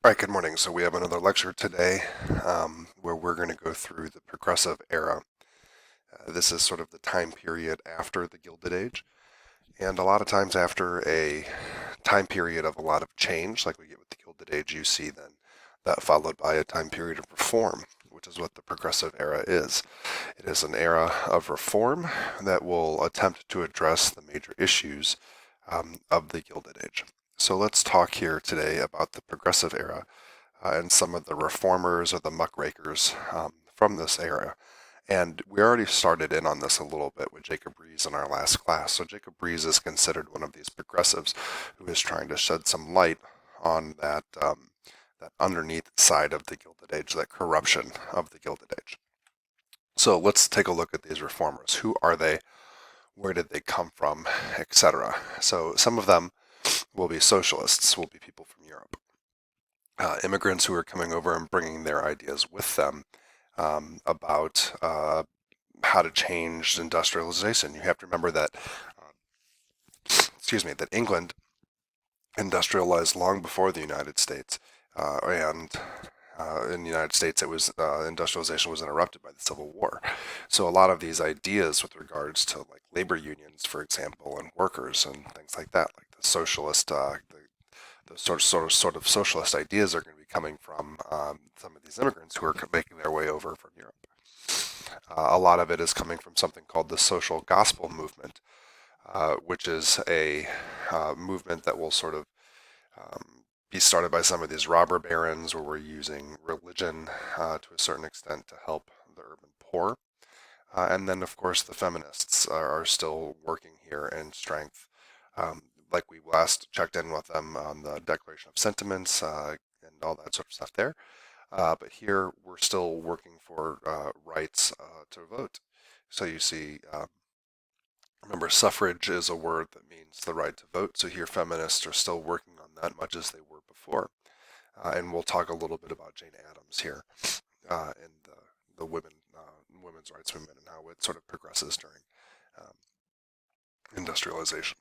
All right, good morning. So we have another lecture today where we're going to go through the progressive era. This is sort of the time period after the Gilded Age. And a lot of times after a time period of a lot of change, like we get with the Gilded Age, you see then that followed by a time period of reform, which is what the progressive era is. It is an era of reform that will attempt to address the major issues of the Gilded Age. So let's talk here today about the progressive era and some of the reformers or the muckrakers from this era. And we already started in on this a little bit with Jacob Riis in our last class. So Jacob Riis is considered one of these progressives who is trying to shed some light on that underneath side of the Gilded Age, that corruption of the Gilded Age. So let's take a look at these reformers. Who are they? Where did they come from? Etc. So some of them will be socialists, will be people from Europe. Immigrants who are coming over and bringing their ideas with them about how to change industrialization. You have to remember that, that England industrialized long before the United States, and in the United States, it was industrialization was interrupted by the Civil War. So a lot of these ideas with regards to like labor unions, for example, and workers and things like that, like the socialist, the sort of socialist ideas are going to be coming from some of these immigrants who are making their way over from Europe. A lot of it is coming from something called the social gospel movement, which is a movement that will sort of be started by some of these robber barons, where we're using religion to a certain extent to help the urban poor. And then, of course, the feminists are still working here in strength. Like we last checked in with them on the Declaration of Sentiments and all that sort of stuff there. But here we're still working for rights to vote. So you see, remember, suffrage is a word that means the right to vote. So here feminists are still working on that much as they were before. And we'll talk a little bit about Jane Addams here and the women's rights movement and how it sort of progresses during um, industrialization.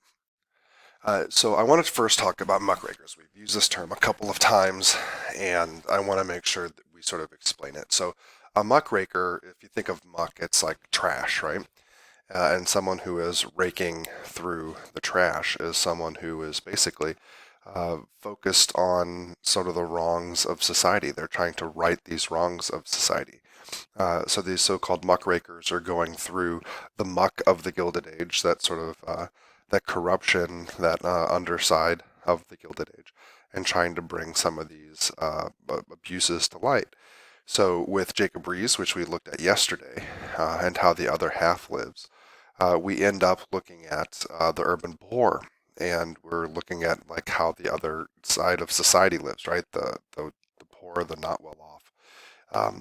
So I wanted to first talk about muckrakers. We've used this term a couple of times, and I want to make sure that we sort of explain it. So a muckraker, if you think of muck, it's like trash, right? And someone who is raking through the trash is someone who is basically focused on sort of the wrongs of society. They're trying to right these wrongs of society. So these so-called muckrakers are going through the muck of the Gilded Age, that sort of that corruption, that underside of the Gilded Age, and trying to bring some of these abuses to light. So with Jacob Riis, which we looked at yesterday, and how the other half lives, we end up looking at the urban poor, and we're looking at like how the other side of society lives, right? The poor, the not well off.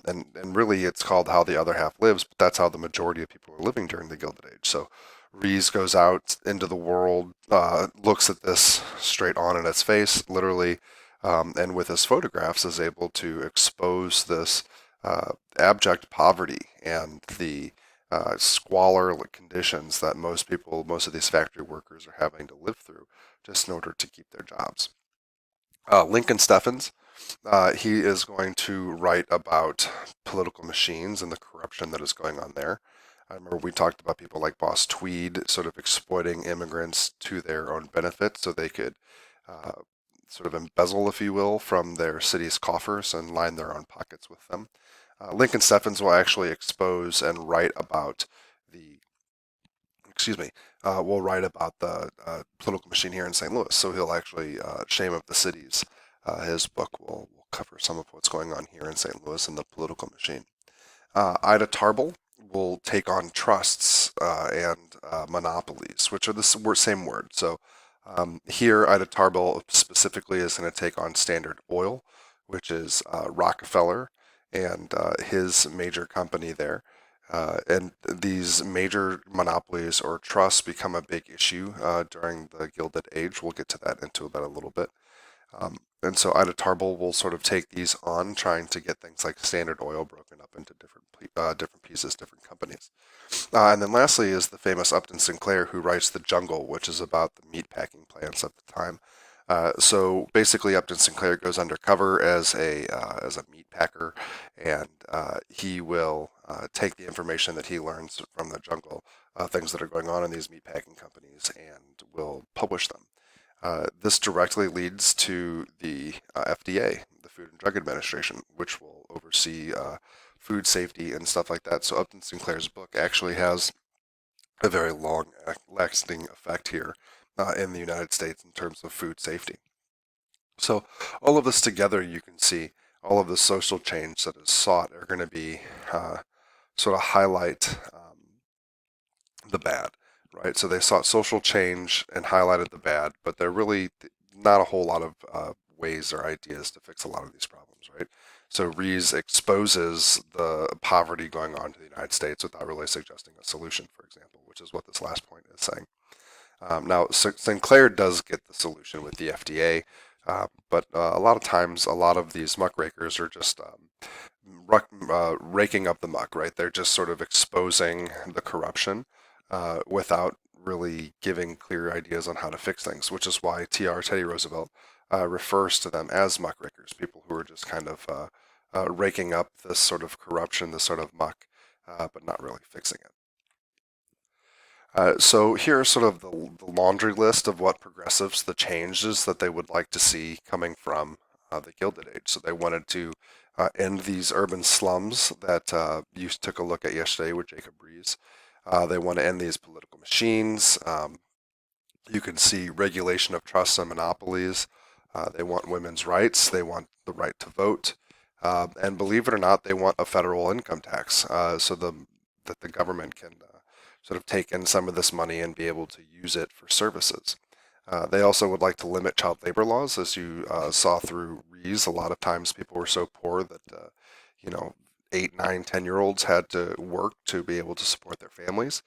And really, it's called How the Other Half Lives, but that's how the majority of people are living during the Gilded Age. So Rees goes out into the world, looks at this straight on in its face, literally, and with his photographs is able to expose this abject poverty and the squalor conditions that most of these factory workers are having to live through just in order to keep their jobs. Lincoln Steffens, he is going to write about political machines and the corruption that is going on there. I remember we talked about people like Boss Tweed sort of exploiting immigrants to their own benefit so they could uh, sort of embezzle, if you will, from their city's coffers and line their own pockets with them. Lincoln Steffens will actually expose and write about the, excuse me, will write about the political machine here in St. Louis. So he'll actually, Shame of the Cities, his book will cover some of what's going on here in St. Louis and the political machine. Ida Tarbell will take on trusts and monopolies, which are the same word. So here, Ida Tarbell specifically is going to take on Standard Oil, which is Rockefeller and his major company there. And these major monopolies or trusts become a big issue during the Gilded Age. We'll get to that into that a little bit. And so Ida Tarbell will sort of take these on, trying to get things like Standard Oil broken up into different pieces, different companies. And then lastly is the famous Upton Sinclair, who writes The Jungle, which is about the meat packing plants at the time. So basically, Upton Sinclair goes undercover as a meat packer, and he will take the information that he learns from the jungle, things that are going on in these meat packing companies, and will publish them. This directly leads to the FDA, the Food and Drug Administration, which will oversee food safety and stuff like that. So Upton Sinclair's book actually has a very long lasting effect here in the United States in terms of food safety. So all of this together, you can see all of the social change that is sought are going to be sort of highlight the bad, right? So they sought social change and highlighted the bad, but there are really not a whole lot of ways or ideas to fix a lot of these problems, right? So Rees exposes the poverty going on to the United States without really suggesting a solution, for example, which is what this last point is saying. Now, Sinclair does get the solution with the FDA, but a lot of times, a lot of these muckrakers are just raking up the muck, right? They're just sort of exposing the corruption without really giving clear ideas on how to fix things, which is why T.R. Teddy Roosevelt refers to them as muckrakers, people who are just kind of raking up this sort of corruption, this sort of muck, but not really fixing it. So here are sort of the laundry list of what progressives, the changes that they would like to see coming from the Gilded Age. So they wanted to end these urban slums that you took a look at yesterday with Jacob Rees. They want to end these political machines. You can see regulation of trusts and monopolies. They want women's rights. They want the right to vote. And believe it or not, they want a federal income tax that the government can sort of take in some of this money and be able to use it for services. They also would like to limit child labor laws, as you saw through Rees. A lot of times people were so poor that, you know, 8, 9, 10-year-olds had to work to be able to support their families.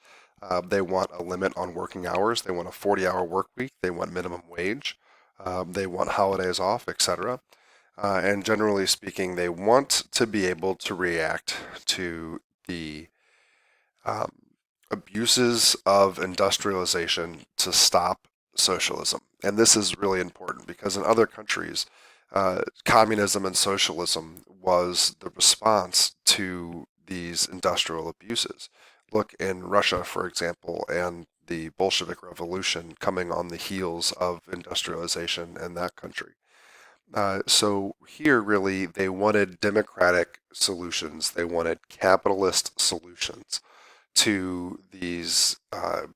They want a limit on working hours. They want a 40-hour work week. They want minimum wage. They want holidays off, etc. And generally speaking, they want to be able to react to the um, abuses of industrialization to stop socialism. And this is really important because in other countries, communism and socialism was the response to these industrial abuses. Look in Russia, for example, and the Bolshevik Revolution coming on the heels of industrialization in that country. So here, really, they wanted democratic solutions. They wanted capitalist solutions to these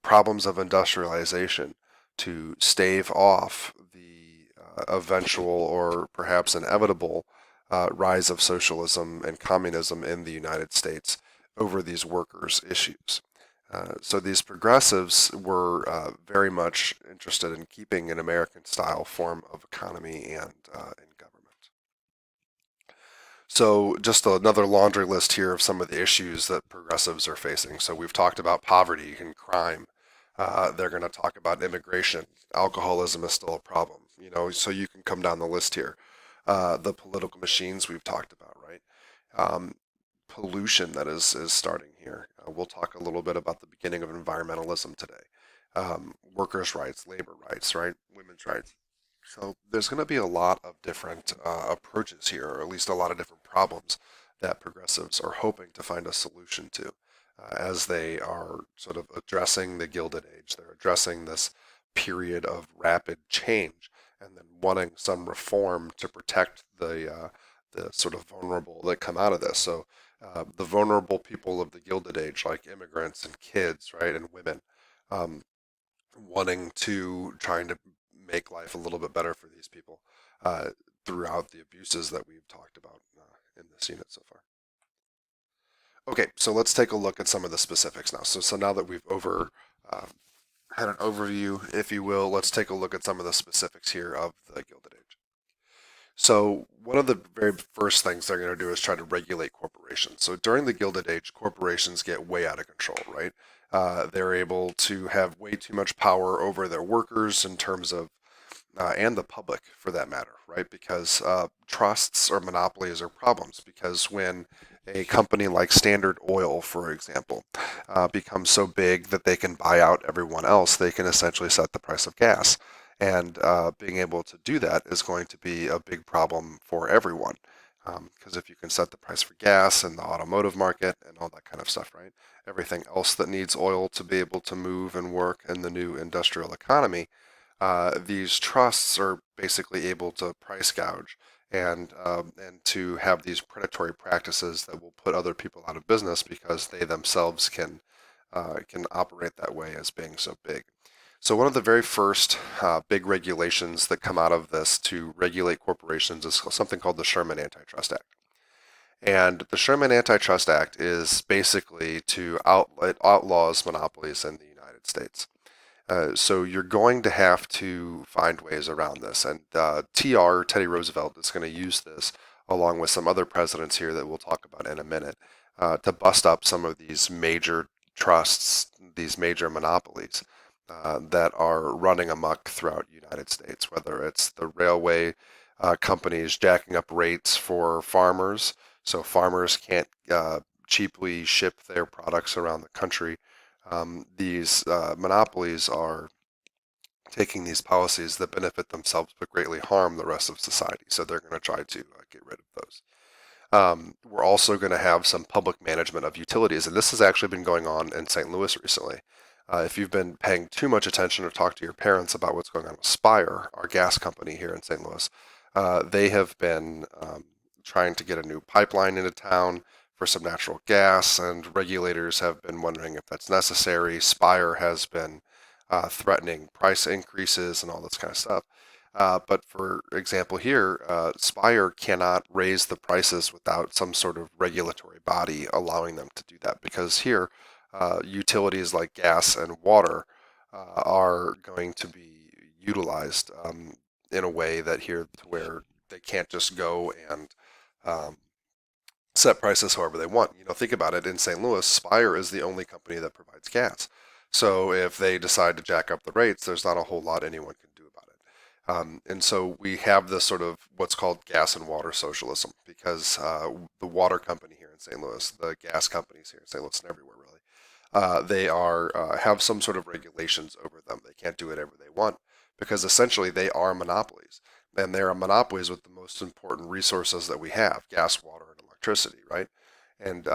problems of industrialization to stave off the eventual or perhaps inevitable rise of socialism and communism in the United States over these workers' issues. So these progressives were very much interested in keeping an American-style form of economy and in government. So just another laundry list here of some of the issues that progressives are facing. So we've talked about poverty and crime. They're going to talk about immigration. Alcoholism is still a problem. You know, so you can come down the list here. The political machines we've talked about, right? Um, Pollution that is starting here. We'll talk a little bit about the beginning of environmentalism today. Workers' rights, labor rights, right? Women's rights. So there's going to be a lot of different approaches here, or at least a lot of different problems that progressives are hoping to find a solution to as they are sort of addressing the Gilded Age. They're addressing this period of rapid change and then wanting some reform to protect the sort of vulnerable that come out of this. So the vulnerable people of the Gilded Age, like immigrants and kids, right, and women, um, wanting to trying to make life a little bit better for these people uh, throughout the abuses that we've talked about in this unit so far. Okay, so let's take a look at some of the specifics now. So now that we've uh, had an overview, if you will, let's take a look at some of the specifics here of the Gilded Age. So one of the very first things they're going to do is try to regulate corporations. So during the Gilded Age, corporations get way out of control, right? They're able to have way too much power over their workers in terms of, and the public for that matter, right? Because trusts or monopolies are problems. Because when a company like Standard Oil, for example, becomes so big that they can buy out everyone else, they can essentially set the price of gas. And being able to do that is going to be a big problem for everyone. Because if you can set the price for gas and the automotive market and all that kind of stuff, right? Everything else that needs oil to be able to move and work in the new industrial economy, these trusts are basically able to price gouge and to have these predatory practices that will put other people out of business because they themselves can operate that way as being so big. So one of the very first big regulations that come out of this to regulate corporations is something called the Sherman Antitrust Act. And the Sherman Antitrust Act is basically to it outlaws monopolies in the United States. So you're going to have to find ways around this. And Teddy Roosevelt, is going to use this along with some other presidents here that we'll talk about in a minute to bust up some of these major trusts, these major monopolies that are running amok throughout the United States, whether it's the railway companies jacking up rates for farmers, so farmers can't cheaply ship their products around the country. These monopolies are taking these policies that benefit themselves but greatly harm the rest of society. So they're going to try to get rid of those. We're also going to have some public management of utilities, and this has actually been going on in St. Louis recently. If you've been paying too much attention or talk to your parents about what's going on with Spire, our gas company here in St. Louis, they have been trying to get a new pipeline into town for some natural gas, and regulators have been wondering if that's necessary. Spire has been threatening price increases and all this kind of stuff. But for example here, Spire cannot raise the prices without some sort of regulatory body allowing them to do that, because here utilities like gas and water are going to be utilized in a way that here to where they can't just go and um, set prices however they want. Think about it. In St. Louis, Spire is the only company that provides gas. So if they decide to jack up the rates, there's not a whole lot anyone can do about it. And so we have this sort of what's called gas and water socialism, because the water company here in St. Louis, the gas companies here in St. Louis and everywhere really, they are have some sort of regulations over them. They can't do whatever they want because essentially they are monopolies, and they are monopolies with the most important resources that we have: gas, water, and electricity, right? And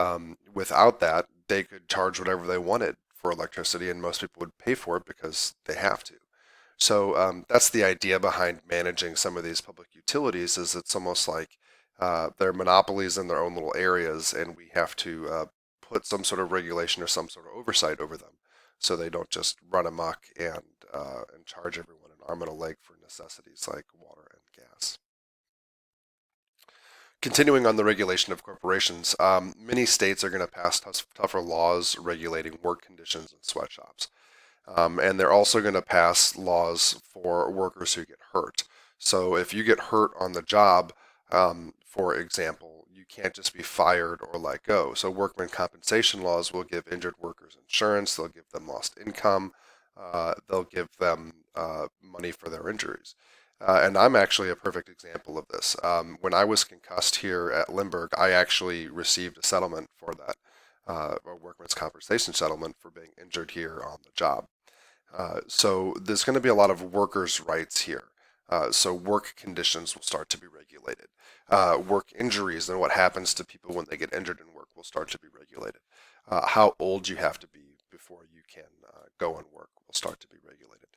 without that, they could charge whatever they wanted for electricity, and most people would pay for it because they have to. So that's the idea behind managing some of these public utilities. Is it's almost like they're monopolies in their own little areas, and we have to put some sort of regulation or some sort of oversight over them, so they don't just run amok and charge everyone an arm and a leg for necessities like water and gas. Continuing on the regulation of corporations, many states are going to pass tougher laws regulating work conditions in sweatshops. And they're also going to pass laws for workers who get hurt. So if you get hurt on the job, for example, you can't just be fired or let go. So workmen compensation laws will give injured workers insurance. They'll give them lost income. They'll give them money for their injuries. And I'm actually a perfect example of this. When I was concussed here at Limburg, I actually received a settlement for that, a workman's compensation settlement for being injured here on the job. So there's going to be a lot of workers' rights here. So work conditions will start to be regulated. Work injuries and what happens to people when they get injured in work will start to be regulated. How old you have to be before you can go and work will start to be regulated.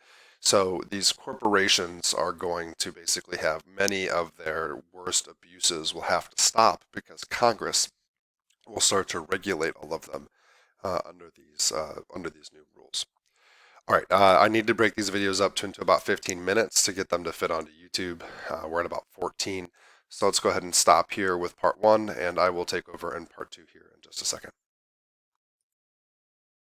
So these corporations are going to basically have many of their worst abuses will have to stop because Congress will start to regulate all of them under these new rules. All right, I need to break these videos up into about 15 minutes to get them to fit onto YouTube. We're at about 14. So let's go ahead and stop here with part one, and I will take over in part two here in just a second.